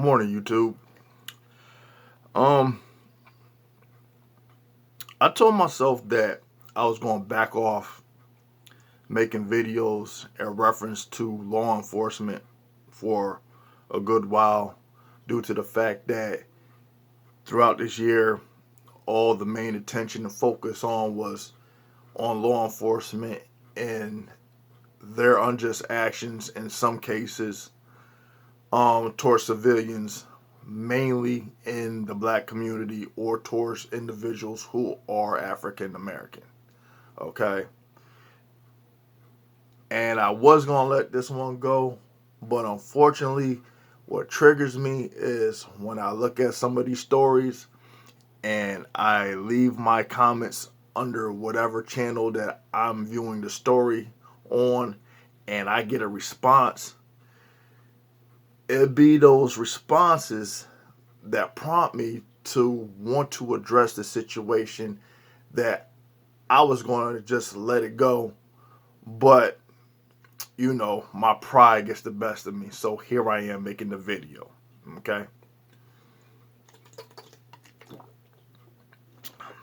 Morning, YouTube. Um, I told myself that I was going to back off making videos in reference to law enforcement for a good while due to the fact that throughout this year, all the main attention and focus on was on law enforcement and their unjust actions in some cases towards civilians, mainly in the black community or towards individuals who are African American. Okay. And I was going to let this one go, but unfortunately, what triggers me is when I look at some of these stories and I leave my comments under whatever channel that I'm viewing the story on and I get a response. It'd be those responses that prompt me to want to address the situation that I was going to just let it go. But, my pride gets the best of me. So here I am making the video. Okay.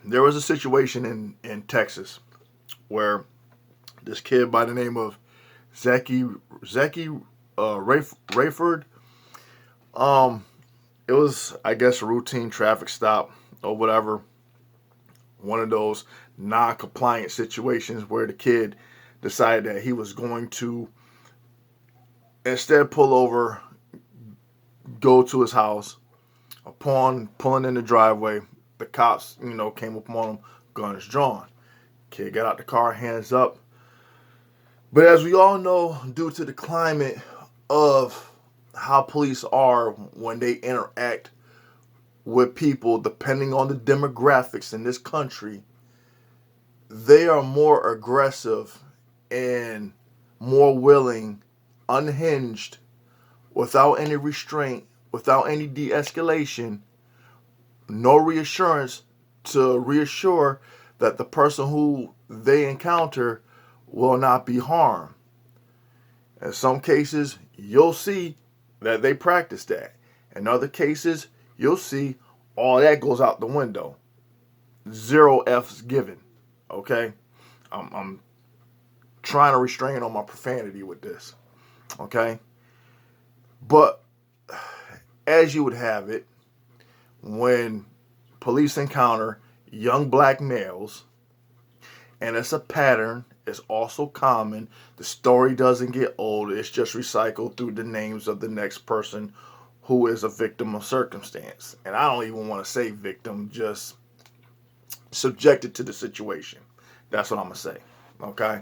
There was a situation in Texas where this kid by the name of ZEKEE Rayford, it was, I guess, a routine traffic stop or whatever. One of those non-compliant situations where the kid decided that he was going to instead pull over, go to his house. Upon pulling in the driveway, the cops, came upon him, guns drawn. Kid got out the car, hands up. But as we all know, due to the climate of how police are when they interact with people, depending on the demographics in this country, they are more aggressive and more willing, unhinged, without any restraint, without any de-escalation, no reassurance to reassure that the person who they encounter will not be harmed. In some cases, you'll see that they practice that. In other cases, you'll see all that goes out the window. Zero F's given. Okay? I'm trying to restrain on my profanity with this. Okay? But as you would have it, when police encounter young black males, and it's a pattern, it's also common, the story doesn't get old, it's just recycled through the names of the next person who is a victim of circumstance. And I don't even want to say victim, just subjected to the situation. That's what I'm going to say. Okay?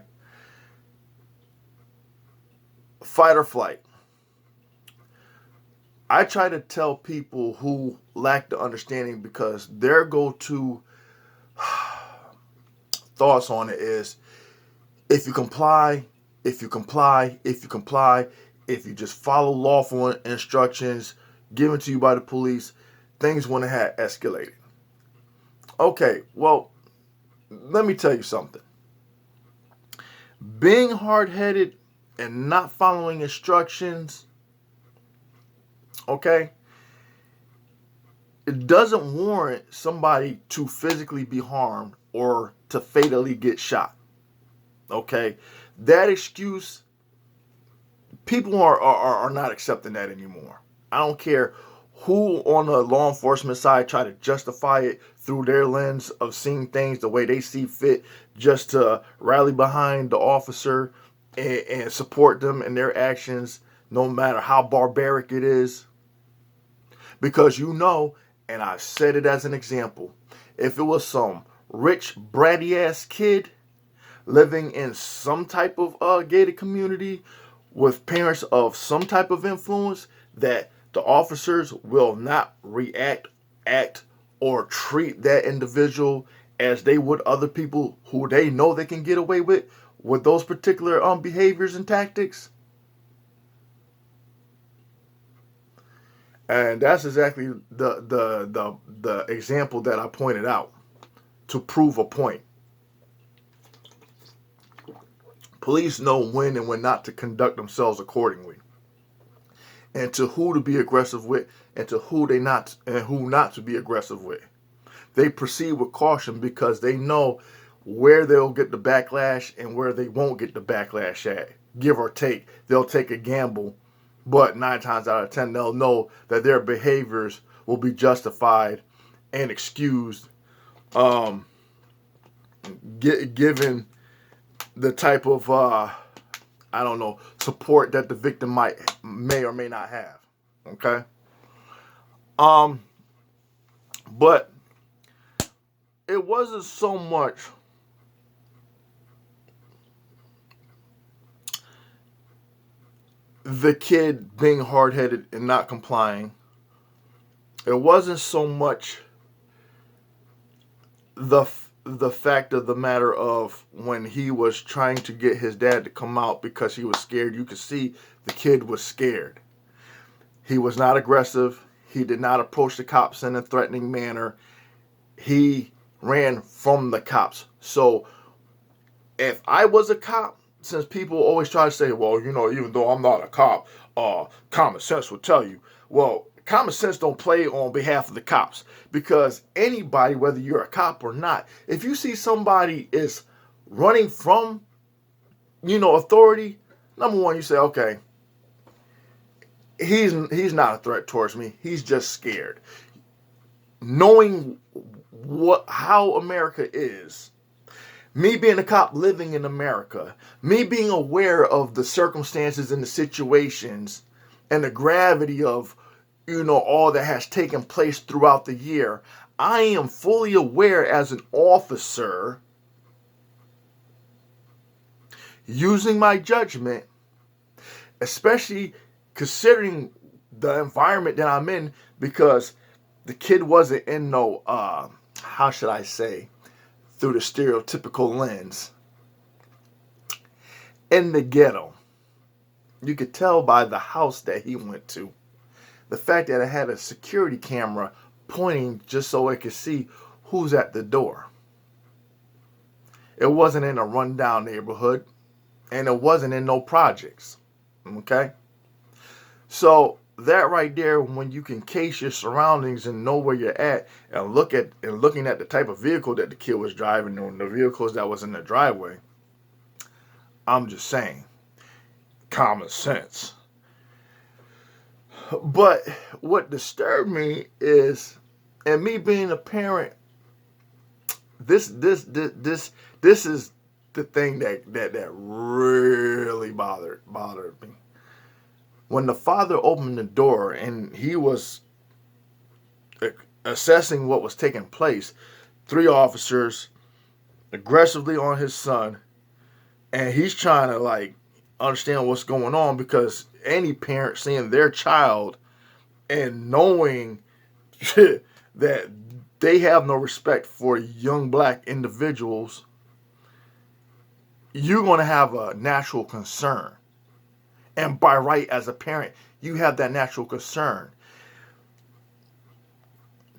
Fight or flight. I try to tell people who lack the understanding because their go-to thoughts on it is if you comply, if you comply, if you comply, if you just follow lawful instructions given to you by the police, things wouldn't have escalated. Okay, well, let me tell you something. Being hard-headed and not following instructions, okay, it doesn't warrant somebody to physically be harmed or to fatally get shot. Okay, that excuse, people are not accepting that anymore. I don't care who on the law enforcement side try to justify it through their lens of seeing things the way they see fit just to rally behind the officer and support them in their actions, no matter how barbaric it is. Because and I said it as an example, if it was some rich, bratty ass kid living in some type of gated community with parents of some type of influence, that the officers will not react, act, or treat that individual as they would other people who they know they can get away with those particular behaviors and tactics. And that's exactly the example that I pointed out to prove a point. Police know when and when not to conduct themselves accordingly. and to who to be aggressive with, and to who not to be aggressive with. They proceed with caution because they know where they'll get the backlash and where they won't get the backlash at. Give or take, they'll take a gamble, but 9 times out of 10, they'll know that their behaviors will be justified and excused, given the type of support that the victim may or may not have. Okay. But it wasn't so much the kid being hard-headed and not complying. It wasn't so much the fact of the matter of when he was trying to get his dad to come out because he was scared. You could see the kid was scared. He was not aggressive. He did not approach the cops in a threatening manner. He ran from the cops. So if I was a cop, since people always try to say, well, even though I'm not a cop, common sense would tell you. Well, common sense don't play on behalf of the cops, because anybody, whether you're a cop or not, if you see somebody is running from, authority, number one, you say, okay, he's not a threat towards me. He's just scared. Knowing how America is, me being a cop living in America, me being aware of the circumstances and the situations and the gravity of, all that has taken place throughout the year, I am fully aware as an officer, using my judgment, especially considering the environment that I'm in, because the kid wasn't in no, how should I say, through the stereotypical lens, in the ghetto. You could tell by the house that he went to. The fact that it had a security camera pointing just so it could see who's at the door. It wasn't in a rundown neighborhood, and it wasn't in no projects. Okay? So that right there, when you can case your surroundings and know where you're at, and looking at the type of vehicle that the kid was driving, or the vehicles that was in the driveway, I'm just saying, common sense. But what disturbed me is, and me being a parent, this is the thing that really bothered me. When the father opened the door and he was assessing what was taking place, 3 officers aggressively on his son, and he's trying to understand what's going on, because any parent seeing their child and knowing that they have no respect for young black individuals, you're going to have a natural concern. And by right, as a parent, you have that natural concern.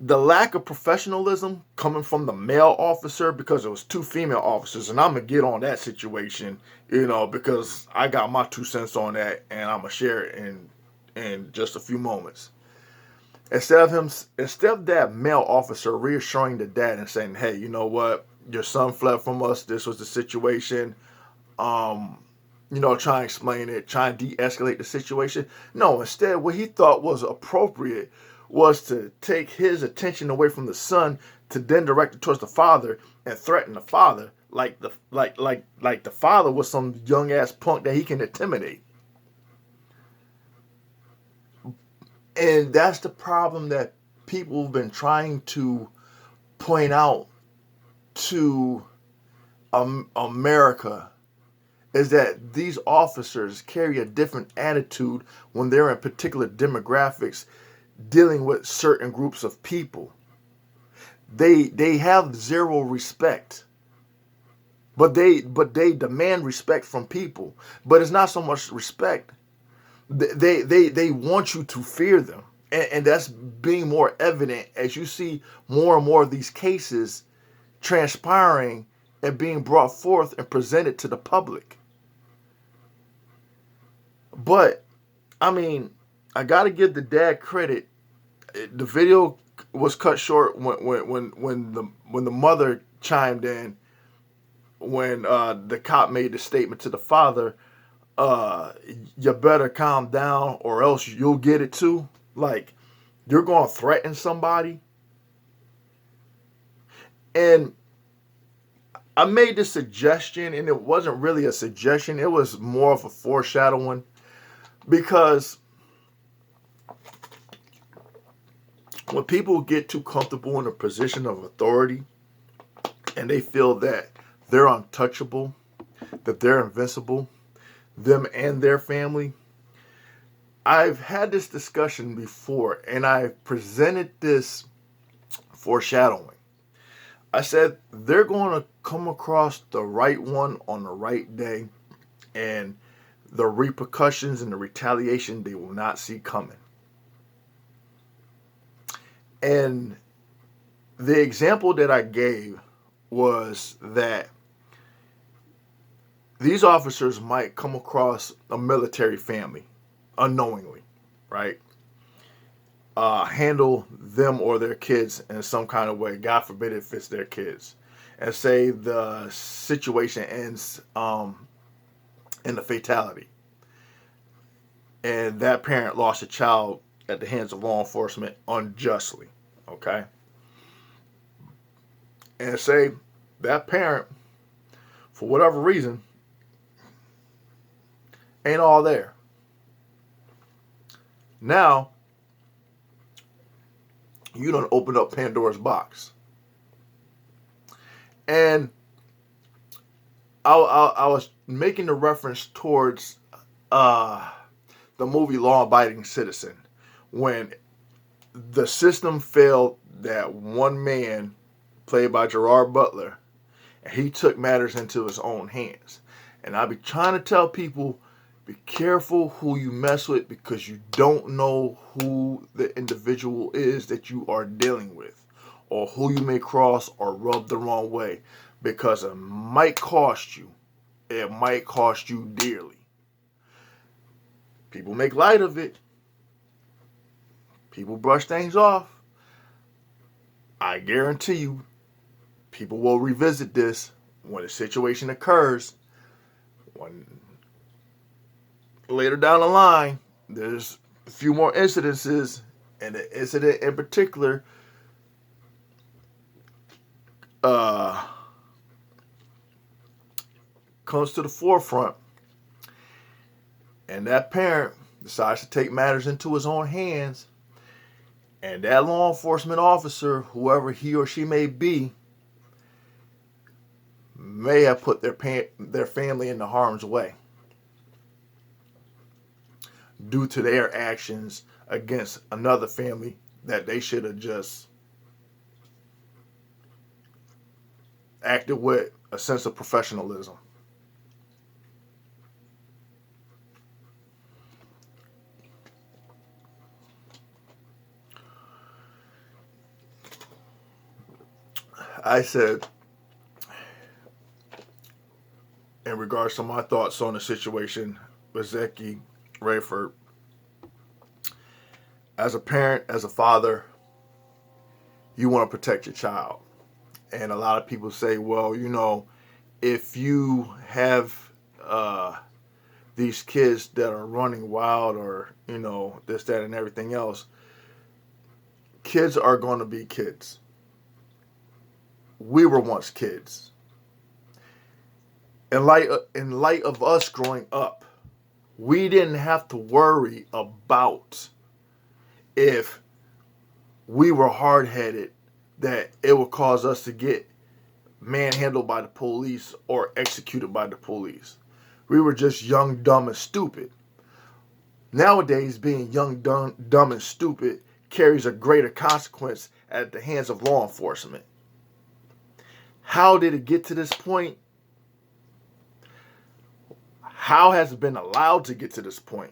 The lack of professionalism coming from the male officer, because it was 2 female officers, and I'm going to get on that situation, because I got my 2 cents on that, and I'm going to share it in just a few moments. Instead of that male officer reassuring the dad and saying, hey, you know what, your son fled from us, this was the situation, try and explain it, try and de-escalate the situation. No, instead, what he thought was appropriate was to take his attention away from the son to then direct it towards the father and threaten the father like the father was some young ass punk that he can intimidate. And that's the problem that people have been trying to point out to America, is that these officers carry a different attitude when they're in particular demographics dealing with certain groups of people. They have zero respect, but they demand respect from people. But it's not so much respect. They want you to fear them, and that's being more evident as you see more and more of these cases transpiring and being brought forth and presented to the public. But I mean, I gotta give the dad credit. The video was cut short when the mother chimed in when the cop made the statement to the father, uh, you better calm down or else you'll get it too. Like, you're gonna threaten somebody. And I made this suggestion, and it wasn't really a suggestion, it was more of a foreshadowing, because when people get too comfortable in a position of authority and they feel that they're untouchable, that they're invincible, them and their family. I've had this discussion before, and I presented this foreshadowing. I said they're going to come across the right one on the right day, and the repercussions and the retaliation they will not see coming. And the example that I gave was that these officers might come across a military family unknowingly, right? Handle them or their kids in some kind of way. God forbid if it's their kids. And say the situation ends in a fatality. And that parent lost a child at the hands of law enforcement unjustly, okay? And say that parent, for whatever reason, ain't all there. Now, you done opened up Pandora's box. And I was making the reference towards the movie Law Abiding Citizen, when the system failed that one man, played by Gerard Butler, and he took matters into his own hands. And I be trying to tell people, be careful who you mess with, because you don't know who the individual is that you are dealing with, or who you may cross or rub the wrong way, because it might cost you. It might cost you dearly. People make light of it. People brush things off. I guarantee you, people will revisit this when a situation occurs. When later down the line, there's a few more incidences, and the incident in particular comes to the forefront, and that parent decides to take matters into his own hands, and that law enforcement officer, whoever he or she may be, may have put their family into harm's way due to their actions against another family that they should have just acted with a sense of professionalism. I said, in regards to my thoughts on the situation with ZEKEE Rayford, as a parent, as a father, you want to protect your child. And a lot of people say, well, if you have these kids that are running wild, or, this, that, and everything else, kids are going to be kids. We were once kids. In light of us growing up, we didn't have to worry about if we were hard-headed, that it would cause us to get manhandled by the police or executed by the police. We were just young, dumb, and stupid. Nowadays, being young, dumb, and stupid carries a greater consequence at the hands of law enforcement. How did it get to this point? How has it been allowed to get to this point?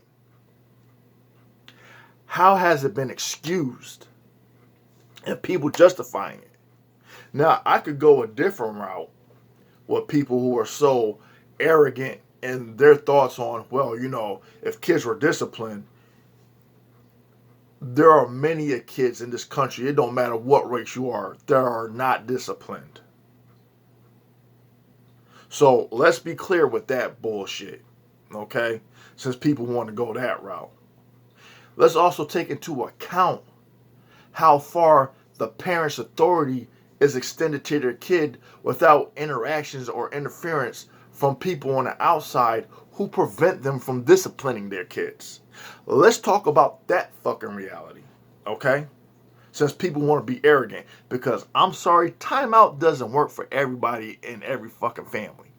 How has it been excused? And people justifying it. Now, I could go a different route with people who are so arrogant in their thoughts on, well, if kids were disciplined, there are many kids in this country, it don't matter what race you are, that are not disciplined. So let's be clear with that bullshit, okay? Since people want to go that route. Let's also take into account how far the parent's authority is extended to their kid without interactions or interference from people on the outside who prevent them from disciplining their kids. Let's talk about that fucking reality, okay? Since people want to be arrogant, because I'm sorry, timeout doesn't work for everybody in every fucking family.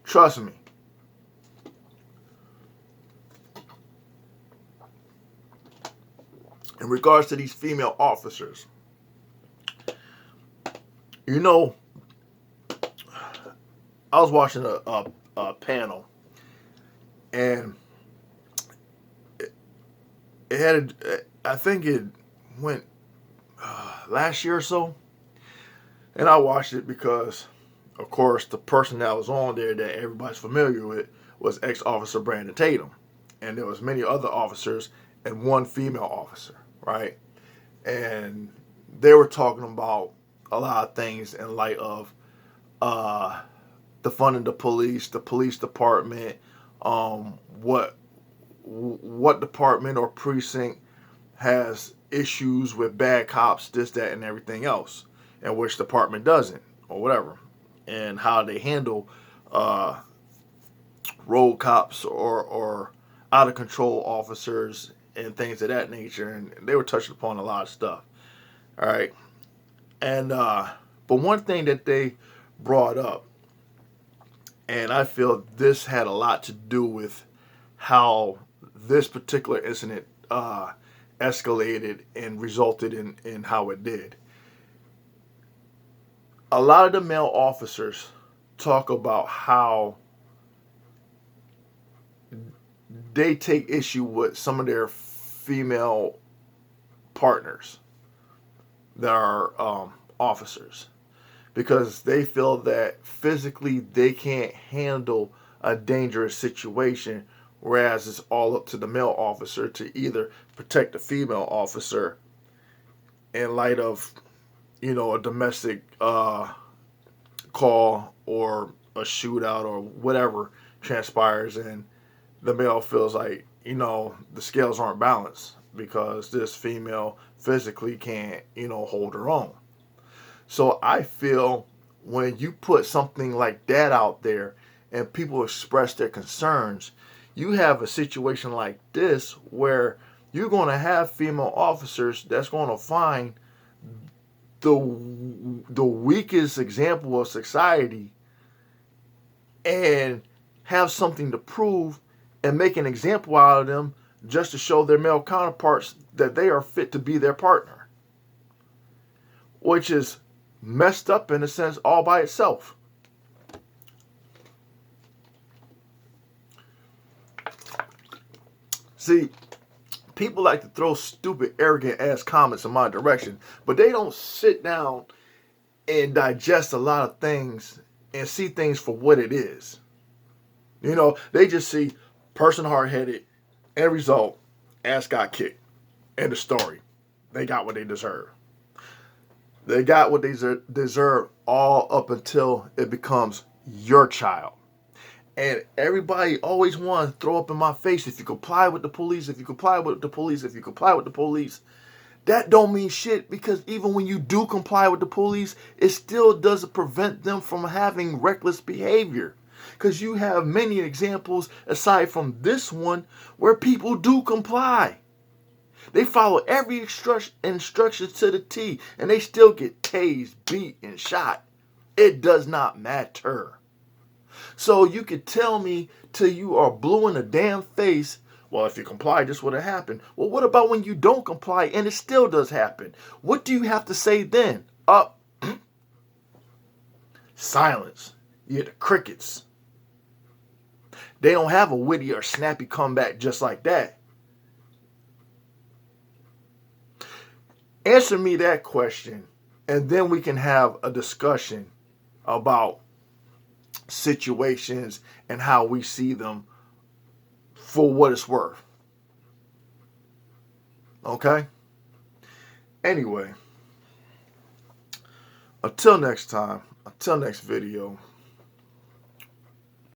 Trust me. In regards to these female officers, you know, I was watching a panel, and it had, I think it went last year or so, and I watched it because, of course, the person that was on there that everybody's familiar with was ex-officer Brandon Tatum, and there was many other officers and one female officer, right? And they were talking about a lot of things in light of defunding the police department, what department or precinct has issues with bad cops, this, that, and everything else, and which department doesn't, or whatever, and how they handle road cops or out of control officers and things of that nature. And they were touching upon a lot of stuff. All right. And but one thing that they brought up, and I feel this had a lot to do with how this particular incident escalated and resulted in how it did. A lot of the male officers talk about how they take issue with some of their female partners that are officers, because they feel that physically they can't handle a dangerous situation, whereas it's all up to the male officer to either protect the female officer in light of, you know, a domestic call or a shootout or whatever transpires, and the male feels like, you know, the scales aren't balanced because this female physically can't, you know, hold her own. So I feel when you put something like that out there and people express their concerns, you have a situation like this where you're going to have female officers that's going to find the weakest example of society and have something to prove and make an example out of them just to show their male counterparts that they are fit to be their partner, which is messed up in a sense all by itself. See, people like to throw stupid, arrogant ass comments in my direction, but they don't sit down and digest a lot of things and see things for what it is. You know, they just see person hard-headed, end result, ass got kicked. End of story. They got what they deserve. They got what they deserve all up until it becomes your child. And everybody always wants to throw up in my face, if you comply with the police, if you comply with the police, if you comply with the police. That don't mean shit, because even when you do comply with the police, it still doesn't prevent them from having reckless behavior. Because you have many examples aside from this one where people do comply. They follow every instruction to the T, and they still get tased, beat, and shot. It does not matter. So you could tell me till you are blue in the damn face, well, if you comply, this would have happened. Well, what about when you don't comply and it still does happen? What do you have to say then? Silence. You hear the crickets. They don't have a witty or snappy comeback just like that. Answer me that question, and then we can have a discussion about situations and how we see them for what it's worth. Okay? Anyway, until next time, until next video.